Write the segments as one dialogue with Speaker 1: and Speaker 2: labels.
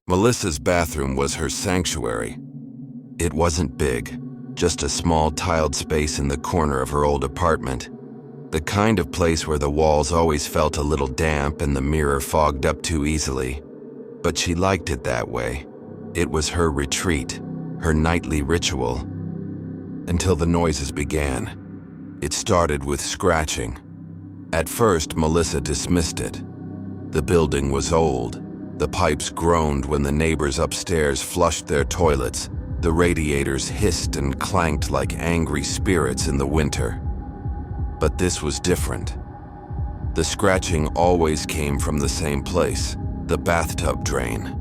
Speaker 1: Melissa's bathroom was her sanctuary. It wasn't big, just a small tiled space in the corner of her old apartment. The kind of place where the walls always felt a little damp and the mirror fogged up too easily. But she liked it that way. It was her retreat, her nightly ritual. Until the noises began. It started with scratching. At first, Melissa dismissed it. The building was old. The pipes groaned when the neighbors upstairs flushed their toilets. The radiators hissed and clanked like angry spirits in the winter. But this was different. The scratching always came from the same place, the bathtub drain.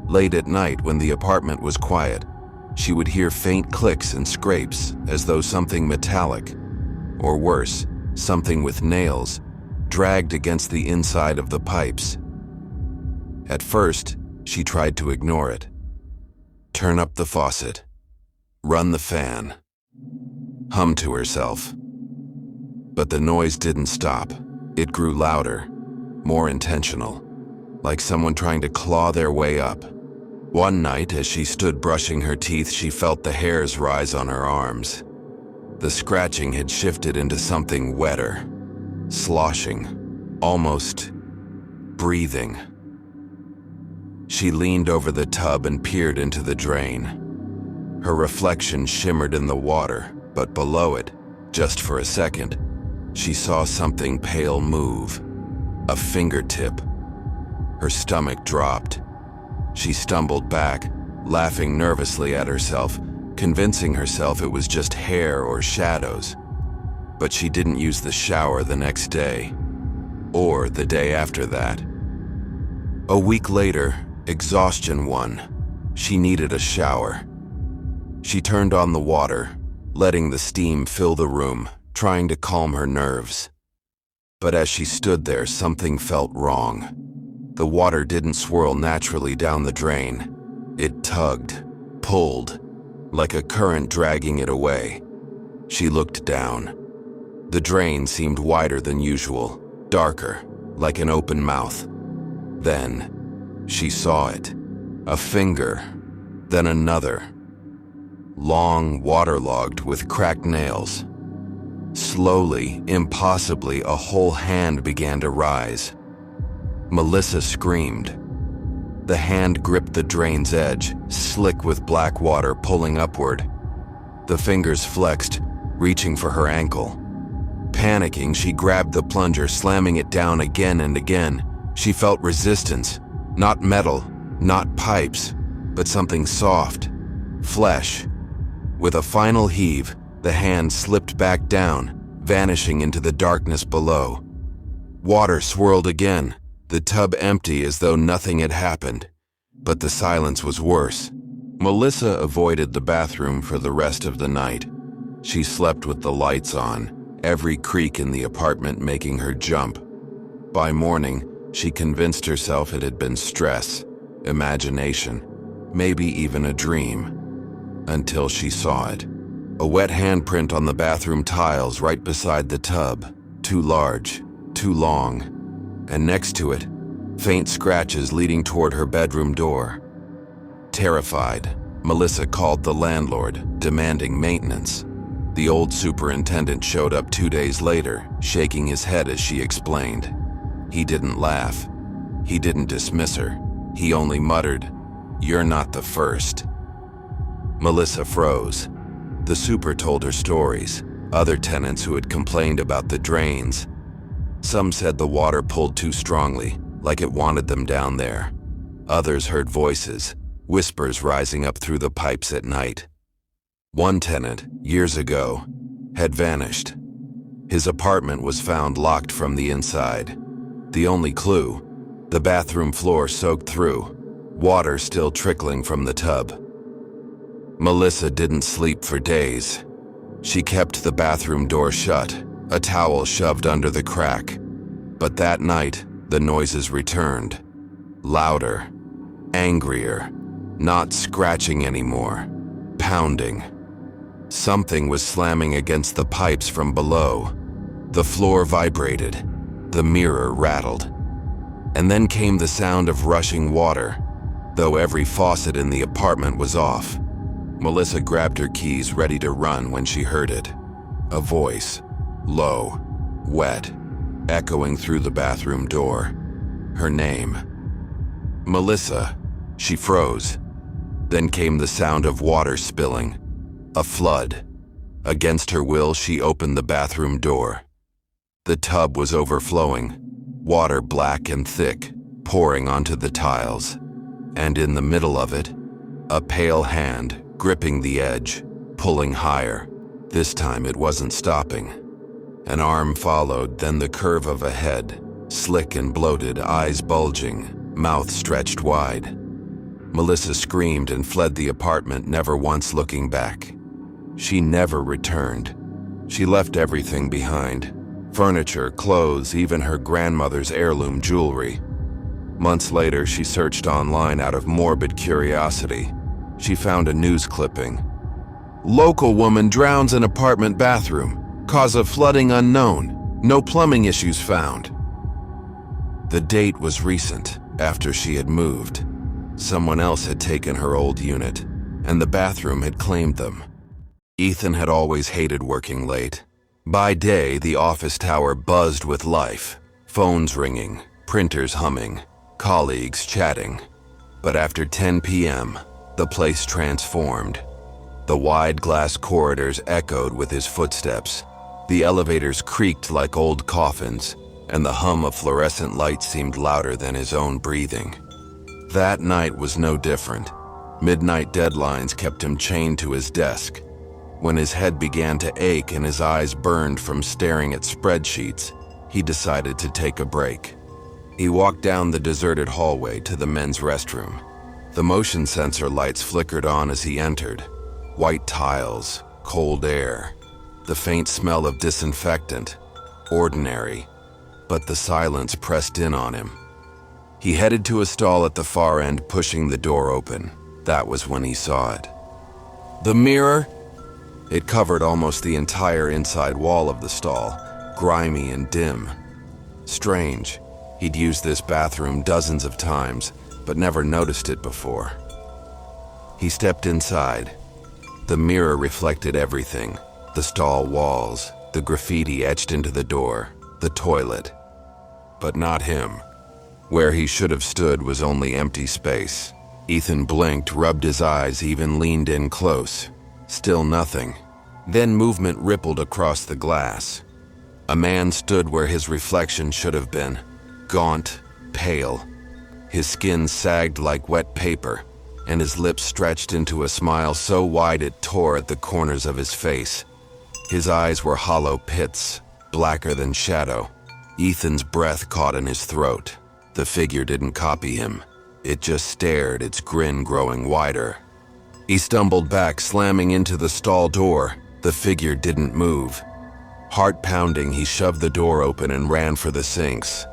Speaker 1: Late at night, when the apartment was quiet, she would hear faint clicks and scrapes as though something metallic, or worse, something with nails, dragged against the inside of the pipes. At first, she tried to ignore it. Turn up the faucet. Run the fan. Hum to herself. But the noise didn't stop. It grew louder, more intentional, like someone trying to claw their way up. One night, as she stood brushing her teeth, she felt the hairs rise on her arms. The scratching had shifted into something wetter, sloshing, almost breathing. She leaned over the tub and peered into the drain. Her reflection shimmered in the water, but below it, just for a second, she saw something pale move. A fingertip. Her stomach dropped. She stumbled back, laughing nervously at herself, convincing herself it was just hair or shadows. But she didn't use the shower the next day, or the day after that. A week later, exhaustion won. She needed a shower. She turned on the water, letting the steam fill the room, trying to calm her nerves. But as she stood there, something felt wrong. The water didn't swirl naturally down the drain. It tugged, pulled, like a current dragging it away. She looked down. The drain seemed wider than usual, darker, like an open mouth. Then, she saw it. A finger, then another. Long, waterlogged with cracked nails. Slowly, impossibly, a whole hand began to rise. Melissa screamed. The hand gripped the drain's edge, slick with black water pulling upward. The fingers flexed, reaching for her ankle. Panicking, she grabbed the plunger, slamming it down again and again. She felt resistance. Not metal, not pipes, but something soft. Flesh. With a final heave, the hand slipped back down, vanishing into the darkness below. Water swirled again, the tub empty as though nothing had happened. But the silence was worse. Melissa avoided the bathroom for the rest of the night. She slept with the lights on, every creak in the apartment making her jump. By morning, she convinced herself it had been stress, imagination, maybe even a dream. Until she saw it. A wet handprint on the bathroom tiles right beside the tub, too large, too long. And next to it, faint scratches leading toward her bedroom door. Terrified, Melissa called the landlord, demanding maintenance. The old superintendent showed up 2 days later, shaking his head as she explained. He didn't laugh. He didn't dismiss her. He only muttered, "You're not the first." Melissa froze. The super told her stories, other tenants who had complained about the drains. Some said the water pulled too strongly, like it wanted them down there. Others heard voices, whispers rising up through the pipes at night. One tenant, years ago, had vanished. His apartment was found locked from the inside. The only clue, the bathroom floor soaked through, water still trickling from the tub. Melissa didn't sleep for days. She kept the bathroom door shut, a towel shoved under the crack. But that night, the noises returned. Louder, angrier, not scratching anymore, pounding. Something was slamming against the pipes from below. The floor vibrated. The mirror rattled. And then came the sound of rushing water. though every faucet in the apartment was off. Melissa grabbed her keys, ready to run, when she heard it. A voice, low, wet, echoing through the bathroom door. Her name. Melissa. She froze. Then came the sound of water spilling. A flood. Against her will, she opened the bathroom door. The tub was overflowing, water black and thick, pouring onto the tiles. And in the middle of it, a pale hand gripping the edge, pulling higher. This time it wasn't stopping. An arm followed, then the curve of a head, slick and bloated, eyes bulging, mouth stretched wide. Melissa screamed and fled the apartment, never once looking back. She never returned. She left everything behind. Furniture, clothes, even her grandmother's heirloom jewelry. Months later, she searched online out of morbid curiosity. She found a news clipping. Local woman drowns in apartment bathroom. Cause of flooding unknown. No plumbing issues found. The date was recent, after she had moved. Someone else had taken her old unit, and the bathroom had claimed them. Ethan had always hated working late. By day, the office tower buzzed with life. Phones ringing, printers humming, colleagues chatting. But after 10 p.m., the place transformed. The wide glass corridors echoed with his footsteps. The elevators creaked like old coffins, and the hum of fluorescent lights seemed louder than his own breathing. That night was no different. Midnight deadlines kept him chained to his desk. When his head began to ache and his eyes burned from staring at spreadsheets, he decided to take a break. He walked down the deserted hallway to the men's restroom. The motion sensor lights flickered on as he entered. White tiles, cold air, the faint smell of disinfectant. Ordinary, but the silence pressed in on him. He headed to a stall at the far end, pushing the door open. That was when he saw it. The mirror? It covered almost the entire inside wall of the stall, grimy and dim. Strange. He'd used this bathroom dozens of times, but never noticed it before. He stepped inside. The mirror reflected everything. The stall walls, the graffiti etched into the door, the toilet. But not him. Where he should have stood was only empty space. Ethan blinked, rubbed his eyes, even leaned in close. Still nothing. Then movement rippled across the glass. A man stood where his reflection should have been, gaunt, pale. His skin sagged like wet paper, and his lips stretched into a smile so wide it tore at the corners of his face. His eyes were hollow pits, blacker than shadow. Ethan's breath caught in his throat. The figure didn't copy him. It just stared, its grin growing wider. He stumbled back, slamming into the stall door. The figure didn't move. Heart pounding, he shoved the door open and ran for the sinks.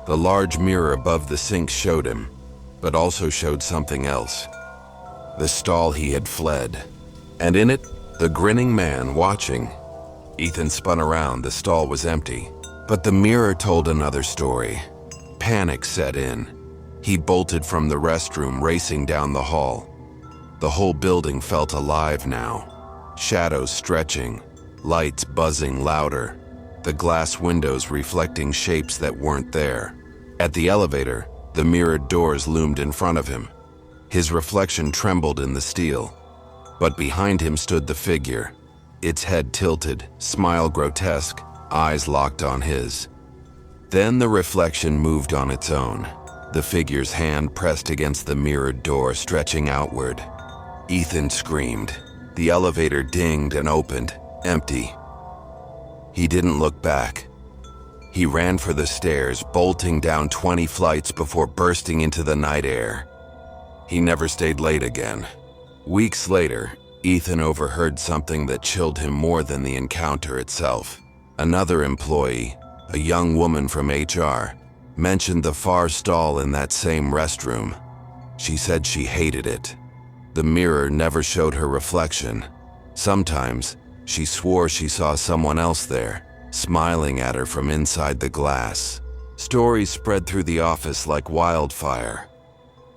Speaker 1: The large mirror above the sink showed him, but also showed something else. The stall he had fled. And in it, the grinning man watching. Ethan spun around. The stall was empty. But the mirror told another story. Panic set in. He bolted from the restroom, racing down the hall. The whole building felt alive now. Shadows stretching, lights buzzing louder, the glass windows reflecting shapes that weren't there. At the elevator, the mirrored doors loomed in front of him. His reflection trembled in the steel. But behind him stood the figure, its head tilted, smile grotesque, eyes locked on his. Then the reflection moved on its own. The figure's hand pressed against the mirrored door, stretching outward. Ethan screamed. The elevator dinged and opened, empty. He didn't look back. He ran for the stairs, bolting down 20 flights before bursting into the night air. He never stayed late again. Weeks later, Ethan overheard something that chilled him more than the encounter itself. Another employee, a young woman from HR, mentioned the far stall in that same restroom. She said she hated it. The mirror never showed her reflection. Sometimes, she swore she saw someone else there, smiling at her from inside the glass. Stories spread through the office like wildfire.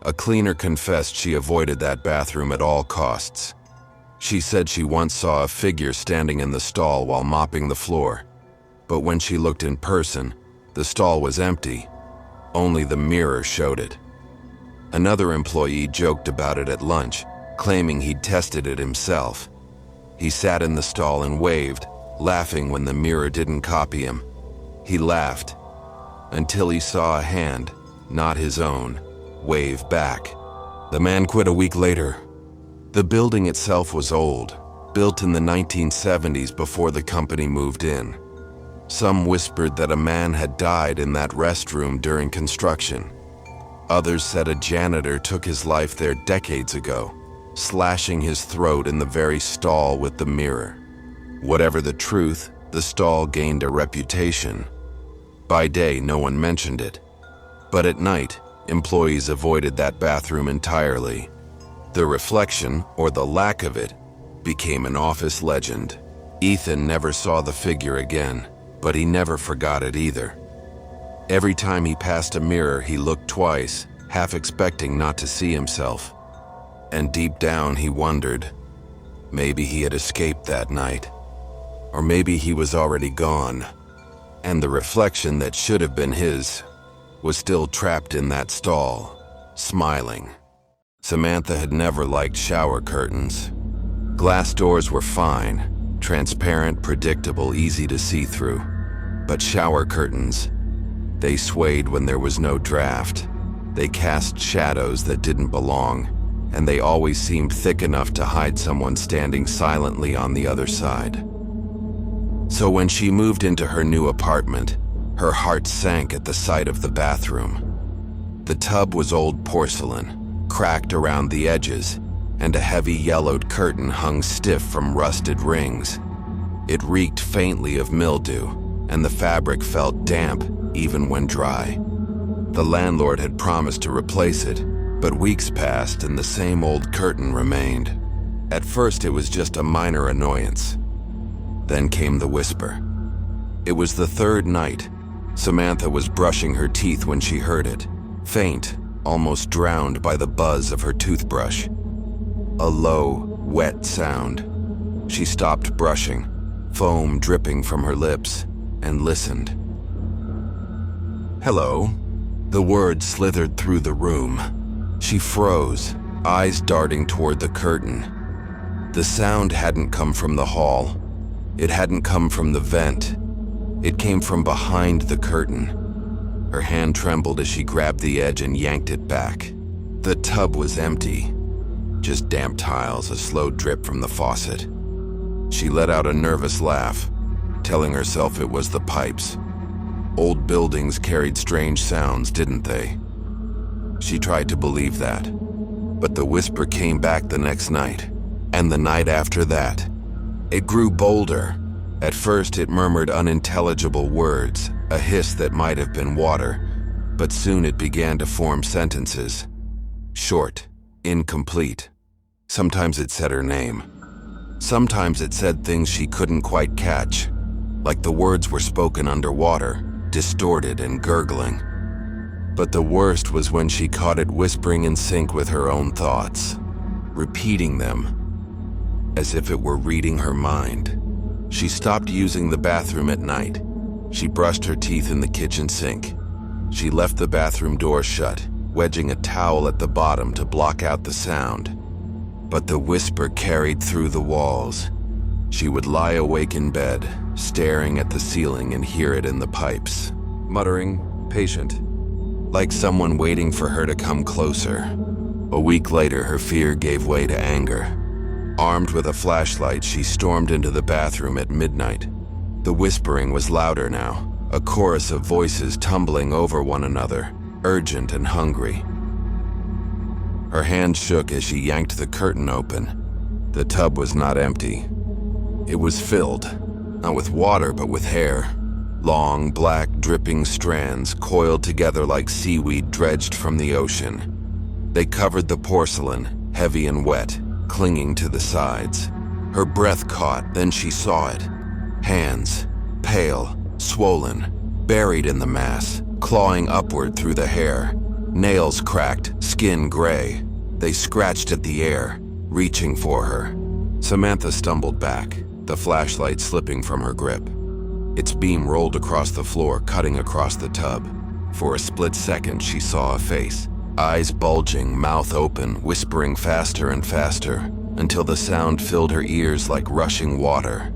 Speaker 1: A cleaner confessed she avoided that bathroom at all costs. She said she once saw a figure standing in the stall while mopping the floor, but when she looked in person, the stall was empty. Only the mirror showed it. Another employee joked about it at lunch, claiming he'd tested it himself. He sat in the stall and waved, laughing when the mirror didn't copy him. He laughed until he saw a hand, not his own, wave back. The man quit a week later. The building itself was old, built in the 1970s before the company moved in. Some whispered that a man had died in that restroom during construction. Others said a janitor took his life there decades ago, slashing his throat in the very stall with the mirror. Whatever the truth, the stall gained a reputation. By day, no one mentioned it, but at night, employees avoided that bathroom entirely. The reflection, or the lack of it, became an office legend. Ethan never saw the figure again, but he never forgot it either. Every time he passed a mirror, he looked twice, half expecting not to see himself. And deep down, he wondered, maybe he had escaped that night, or maybe he was already gone, and the reflection that should have been his was still trapped in that stall, smiling. Samantha had never liked shower curtains. Glass doors were fine, transparent, predictable, easy to see through. But shower curtains, they swayed when there was no draft. They cast shadows that didn't belong, and they always seemed thick enough to hide someone standing silently on the other side. So when she moved into her new apartment, her heart sank at the sight of the bathroom. The tub was old porcelain, cracked around the edges, and a heavy yellowed curtain hung stiff from rusted rings. It reeked faintly of mildew, and the fabric felt damp even when dry. The landlord had promised to replace it, but weeks passed and the same old curtain remained. At first it was just a minor annoyance. Then came the whisper. It was the third night. Samantha was brushing her teeth when she heard it, faint, almost drowned by the buzz of her toothbrush. A low, wet sound. She stopped brushing, foam dripping from her lips, and listened. "Hello." The word slithered through the room. She froze, eyes darting toward the curtain. The sound hadn't come from the hall. It hadn't come from the vent. It came from behind the curtain. Her hand trembled as she grabbed the edge and yanked it back. The tub was empty. Just damp tiles, a slow drip from the faucet. She let out a nervous laugh, telling herself it was the pipes. Old buildings carried strange sounds, didn't they? She tried to believe that, but the whisper came back the next night, and the night after that. It grew bolder. At first it murmured unintelligible words, a hiss that might have been water, but soon it began to form sentences. Short, incomplete. Sometimes it said her name. Sometimes it said things she couldn't quite catch, like the words were spoken underwater, distorted and gurgling. But the worst was when she caught it whispering in sync with her own thoughts, repeating them, as if it were reading her mind. She stopped using the bathroom at night. She brushed her teeth in the kitchen sink. She left the bathroom door shut, wedging a towel at the bottom to block out the sound. But the whisper carried through the walls. She would lie awake in bed, staring at the ceiling and hear it in the pipes, muttering, "Patient," like someone waiting for her to come closer. A week later, her fear gave way to anger. Armed with a flashlight, she stormed into the bathroom at midnight. The whispering was louder now, a chorus of voices tumbling over one another, urgent and hungry. Her hand shook as she yanked the curtain open. The tub was not empty. It was filled, not with water but with hair. Long, black, dripping strands coiled together like seaweed dredged from the ocean. They covered the porcelain, heavy and wet, clinging to the sides. Her breath caught, then she saw it. Hands, pale, swollen, buried in the mass, clawing upward through the hair. Nails cracked, skin gray. They scratched at the air, reaching for her. Samantha stumbled back, the flashlight slipping from her grip. Its beam rolled across the floor, cutting across the tub. For a split second, she saw a face, eyes bulging, mouth open, whispering faster and faster, until the sound filled her ears like rushing water.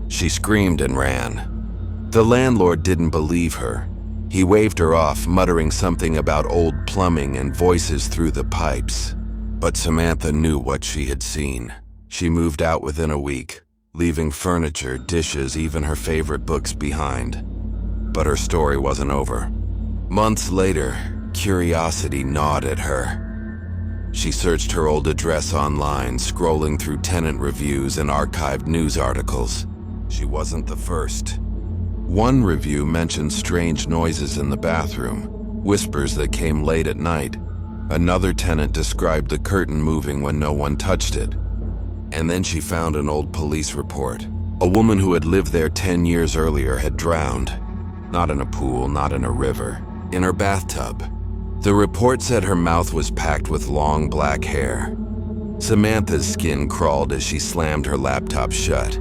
Speaker 1: She screamed and ran. The landlord didn't believe her. He waved her off, muttering something about old plumbing and voices through the pipes. But Samantha knew what she had seen. She moved out within a week, leaving furniture, dishes, even her favorite books behind. But her story wasn't over. Months later, curiosity gnawed at her. She searched her old address online, scrolling through tenant reviews and archived news articles. She wasn't the first. One review mentioned strange noises in the bathroom, whispers that came late at night. Another tenant described the curtain moving when no one touched it. And then she found an old police report. A woman who had lived there 10 years earlier had drowned. Not in a pool, not in a river, in her bathtub. The report said her mouth was packed with long black hair. Samantha's skin crawled as she slammed her laptop shut.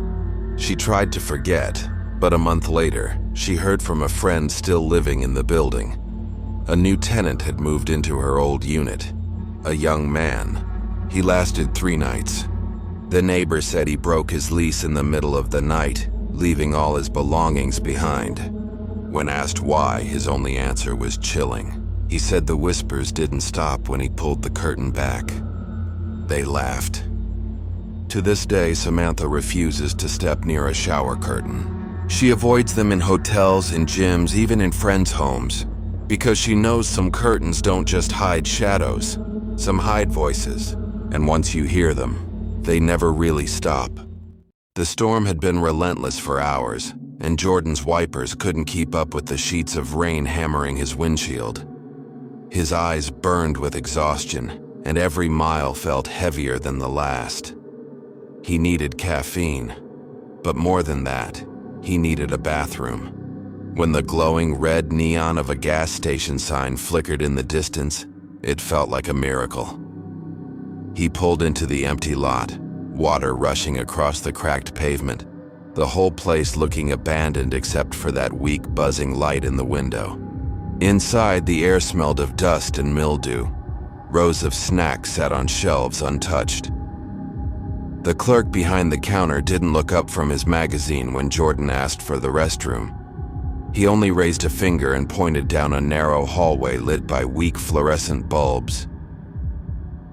Speaker 1: She tried to forget, but a month later, she heard from a friend still living in the building. A new tenant had moved into her old unit. A young man. He lasted 3 nights. The neighbor said he broke his lease in the middle of the night, leaving all his belongings behind. When asked why, his only answer was chilling. He said the whispers didn't stop when he pulled the curtain back. They laughed. To this day, Samantha refuses to step near a shower curtain. She avoids them in hotels, in gyms, even in friends' homes, because she knows some curtains don't just hide shadows, some hide voices, and once you hear them, they never really stop. The storm had been relentless for hours, and Jordan's wipers couldn't keep up with the sheets of rain hammering his windshield. His eyes burned with exhaustion, and every mile felt heavier than the last. He needed caffeine, but more than that, he needed a bathroom. When the glowing red neon of a gas station sign flickered in the distance, it felt like a miracle. He pulled into the empty lot, water rushing across the cracked pavement, the whole place looking abandoned except for that weak buzzing light in the window. Inside, the air smelled of dust and mildew. Rows of snacks sat on shelves untouched. The clerk behind the counter didn't look up from his magazine when Jordan asked for the restroom. He only raised a finger and pointed down a narrow hallway lit by weak fluorescent bulbs.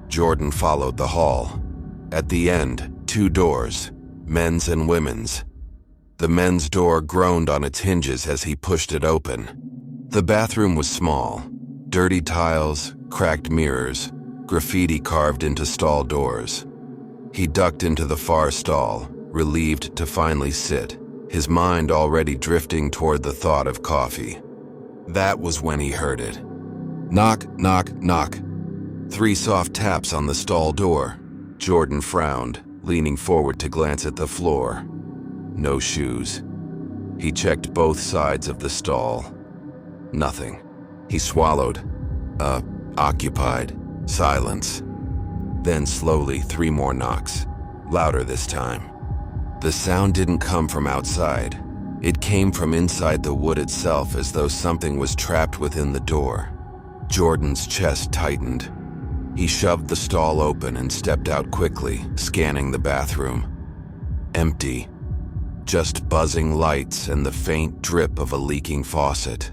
Speaker 1: Jordan followed the hall. At the end, 2 doors, men's and women's. The men's door groaned on its hinges as he pushed it open. The bathroom was small, dirty tiles, cracked mirrors, graffiti carved into stall doors. He ducked into the far stall, relieved to finally sit, his mind already drifting toward the thought of coffee. That was when he heard it. Knock, knock, knock. 3 soft taps on the stall door. Jordan frowned, leaning forward to glance at the floor. No shoes. He checked both sides of the stall. Nothing. He swallowed. Occupied. Silence. Then slowly 3 more knocks. Louder this time. The sound didn't come from outside. It came from inside the wood itself, as though something was trapped within the door. Jordan's chest tightened. He shoved the stall open and stepped out quickly, scanning the bathroom. Empty. Just buzzing lights and the faint drip of a leaking faucet.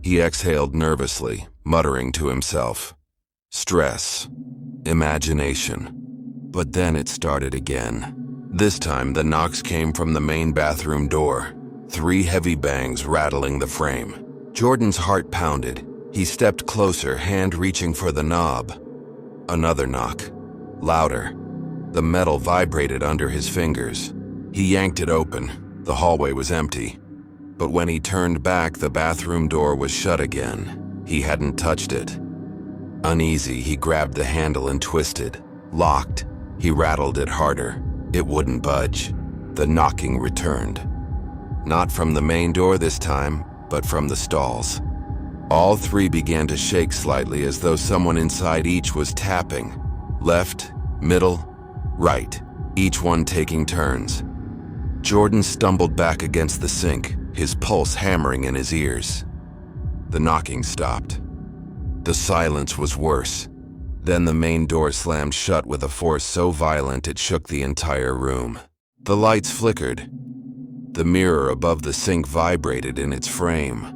Speaker 1: He exhaled nervously, muttering to himself. Stress. Imagination. But then it started again. This time, the knocks came from the main bathroom door. 3 heavy bangs rattling the frame. Jordan's heart pounded. He stepped closer, hand reaching for the knob. Another knock. Louder. The metal vibrated under his fingers. He yanked it open. The hallway was empty. But when he turned back, the bathroom door was shut again. He hadn't touched it. Uneasy, he grabbed the handle and twisted. Locked. He rattled it harder. It wouldn't budge. The knocking returned. Not from the main door this time, but from the stalls. All three began to shake slightly as though someone inside each was tapping. Left, middle, right, each one taking turns. Jordan stumbled back against the sink, his pulse hammering in his ears. The knocking stopped. The silence was worse. Then the main door slammed shut with a force so violent it shook the entire room. The lights flickered. The mirror above the sink vibrated in its frame.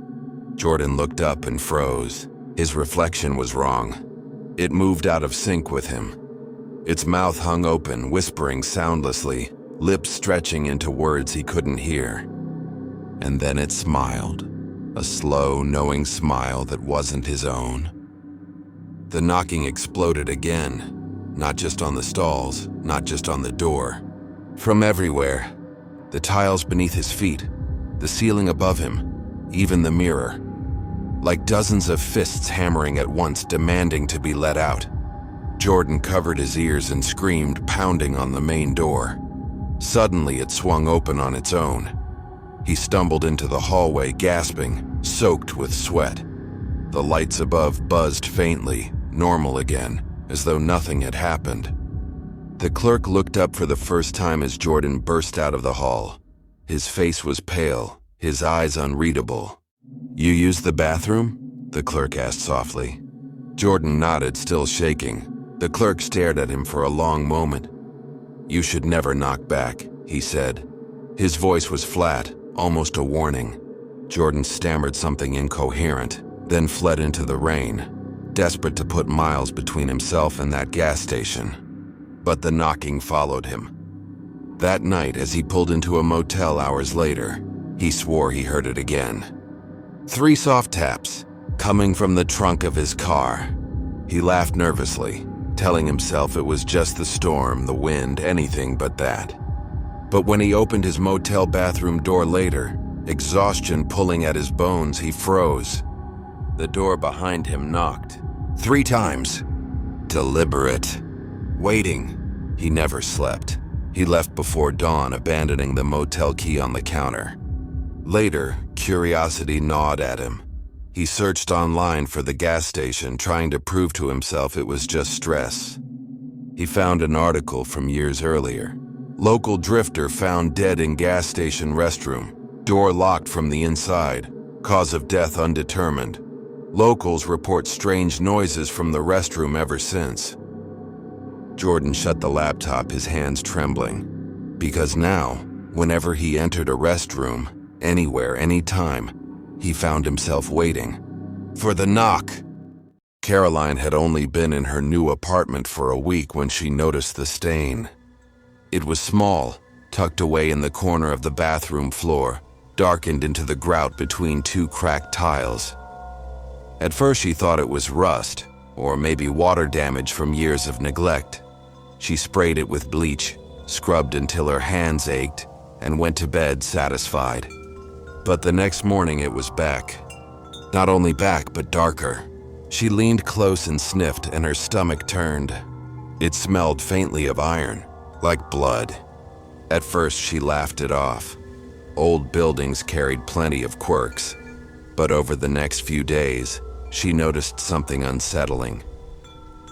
Speaker 1: Jordan looked up and froze. His reflection was wrong. It moved out of sync with him. Its mouth hung open, whispering soundlessly, lips stretching into words he couldn't hear. And then it smiled, a slow, knowing smile that wasn't his own. The knocking exploded again, not just on the stalls, not just on the door. From everywhere. The tiles beneath his feet, the ceiling above him, even the mirror. Like dozens of fists hammering at once, demanding to be let out. Jordan covered his ears and screamed, pounding on the main door. Suddenly it swung open on its own. He stumbled into the hallway, gasping, soaked with sweat. The lights above buzzed faintly, normal again, as though nothing had happened. The clerk looked up for the first time as Jordan burst out of the hall. His face was pale, his eyes unreadable. "You used the bathroom?" the clerk asked softly. Jordan nodded, still shaking. The clerk stared at him for a long moment. "You should never knock back," he said. His voice was flat, almost a warning. Jordan stammered something incoherent, then fled into the rain, desperate to put miles between himself and that gas station. But the knocking followed him. That night, as he pulled into a motel hours later, he swore he heard it again. 3 soft taps, coming from the trunk of his car. He laughed nervously, telling himself it was just the storm, the wind, anything but that. But when he opened his motel bathroom door later, exhaustion pulling at his bones, he froze. The door behind him knocked. 3 times. Deliberate. Waiting. He never slept. He left before dawn, abandoning the motel key on the counter. Later, curiosity gnawed at him. He searched online for the gas station, trying to prove to himself it was just stress. He found an article from years earlier. Local drifter found dead in gas station restroom. Door locked from the inside. Cause of death undetermined. Locals report strange noises from the restroom ever since. Jordan shut the laptop, his hands trembling. Because now, whenever he entered a restroom, anywhere, anytime, he found himself waiting for the knock. Caroline had only been in her new apartment for a week when she noticed the stain. It was small, tucked away in the corner of the bathroom floor, darkened into the grout between 2 cracked tiles. At first she thought it was rust, or maybe water damage from years of neglect. She sprayed it with bleach, scrubbed until her hands ached, and went to bed satisfied. But the next morning it was back. Not only back, but darker. She leaned close and sniffed, and her stomach turned. It smelled faintly of iron, like blood. At first she laughed it off. Old buildings carried plenty of quirks. But over the next few days, she noticed something unsettling.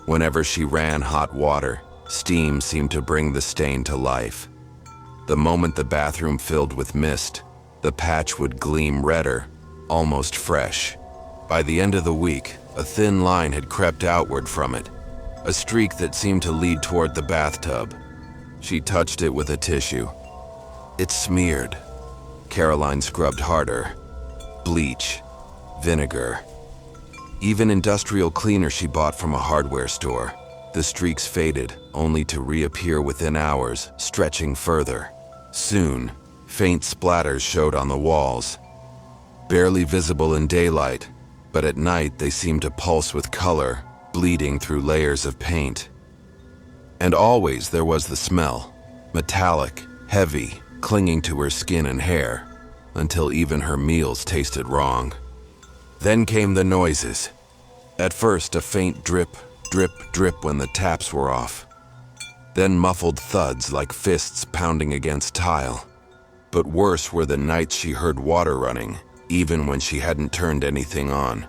Speaker 1: Whenever she ran hot water, steam seemed to bring the stain to life. The moment the bathroom filled with mist, the patch would gleam redder, almost fresh. By the end of the week, a thin line had crept outward from it, a streak that seemed to lead toward the bathtub. She touched it with a tissue. It smeared. Caroline scrubbed harder. Bleach, vinegar. Even industrial cleaner she bought from a hardware store. The streaks faded, only to reappear within hours, stretching further. Soon, faint splatters showed on the walls. Barely visible in daylight, but at night they seemed to pulse with color, bleeding through layers of paint. And always there was the smell, metallic, heavy, clinging to her skin and hair, until even her meals tasted wrong. Then came the noises. At first, a faint drip, drip, drip when the taps were off. Then muffled thuds like fists pounding against tile. But worse were the nights she heard water running, even when she hadn't turned anything on.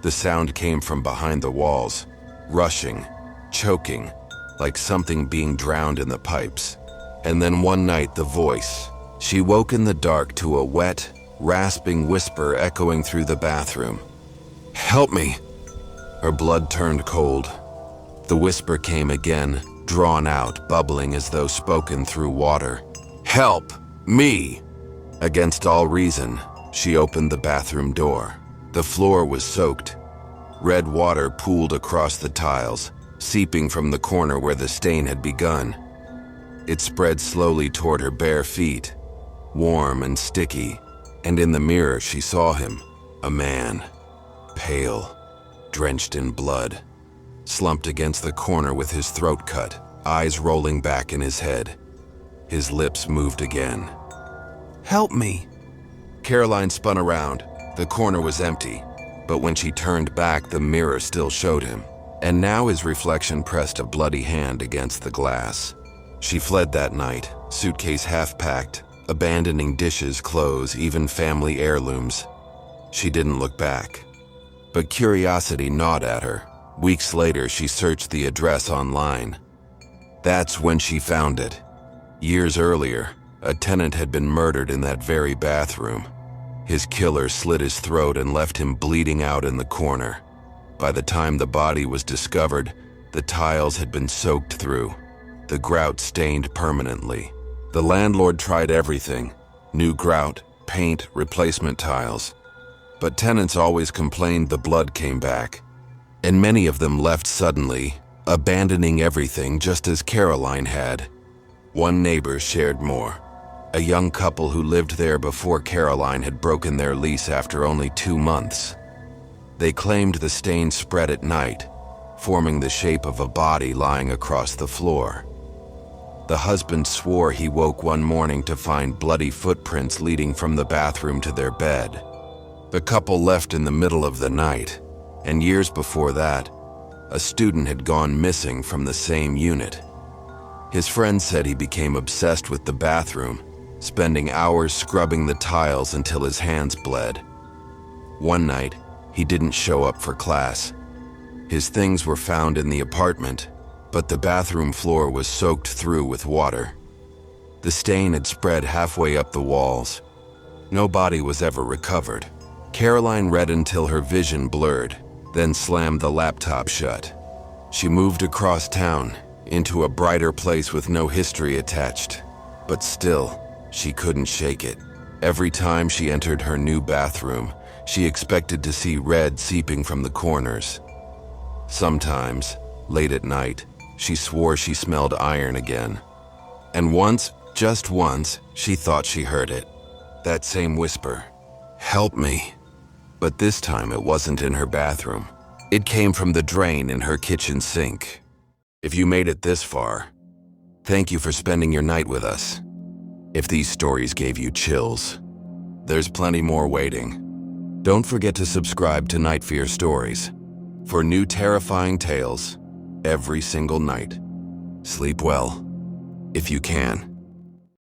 Speaker 1: The sound came from behind the walls, rushing, choking, like something being drowned in the pipes. And then one night, the voice. She woke in the dark to a wet, rasping whisper echoing through the bathroom. "Help me!" Her blood turned cold. The whisper came again, drawn out, bubbling as though spoken through water. "Help me!" Against all reason, she opened the bathroom door. The floor was soaked. Red water pooled across the tiles, seeping from the corner where the stain had begun. It spread slowly toward her bare feet, warm and sticky, and in the mirror she saw him, a man, pale, drenched in blood, slumped against the corner with his throat cut, eyes rolling back in his head. His lips moved again. "Help me!" Caroline spun around. The corner was empty, but when she turned back, the mirror still showed him, and now his reflection pressed a bloody hand against the glass. She fled that night, suitcase half-packed, abandoning dishes, clothes, even family heirlooms. She didn't look back. But curiosity gnawed at her. Weeks later, she searched the address online. That's when she found it. Years earlier, a tenant had been murdered in that very bathroom. His killer slit his throat and left him bleeding out in the corner. By the time the body was discovered, the tiles had been soaked through, the grout stained permanently. The landlord tried everything: new grout, paint, replacement tiles. But tenants always complained the blood came back, and many of them left suddenly, abandoning everything just as Caroline had. One neighbor shared more. A young couple who lived there before Caroline had broken their lease after only 2 months. They claimed the stain spread at night, forming the shape of a body lying across the floor. The husband swore he woke one morning to find bloody footprints leading from the bathroom to their bed. The couple left in the middle of the night, and years before that, a student had gone missing from the same unit. His friend said he became obsessed with the bathroom, spending hours scrubbing the tiles until his hands bled. One night, he didn't show up for class. His things were found in the apartment, but the bathroom floor was soaked through with water. The stain had spread halfway up the walls. No body was ever recovered. Caroline read until her vision blurred, then slammed the laptop shut. She moved across town, into a brighter place with no history attached. But still, she couldn't shake it. Every time she entered her new bathroom, she expected to see red seeping from the corners. Sometimes, late at night, she swore she smelled iron again. And once, just once, she thought she heard it. That same whisper, "Help me." But this time it wasn't in her bathroom. It came from the drain in her kitchen sink. If you made it this far, thank you for spending your night with us. If these stories gave you chills, there's plenty more waiting. Don't forget to subscribe to Night Fear Stories for new terrifying tales every single night. Sleep well, if you can.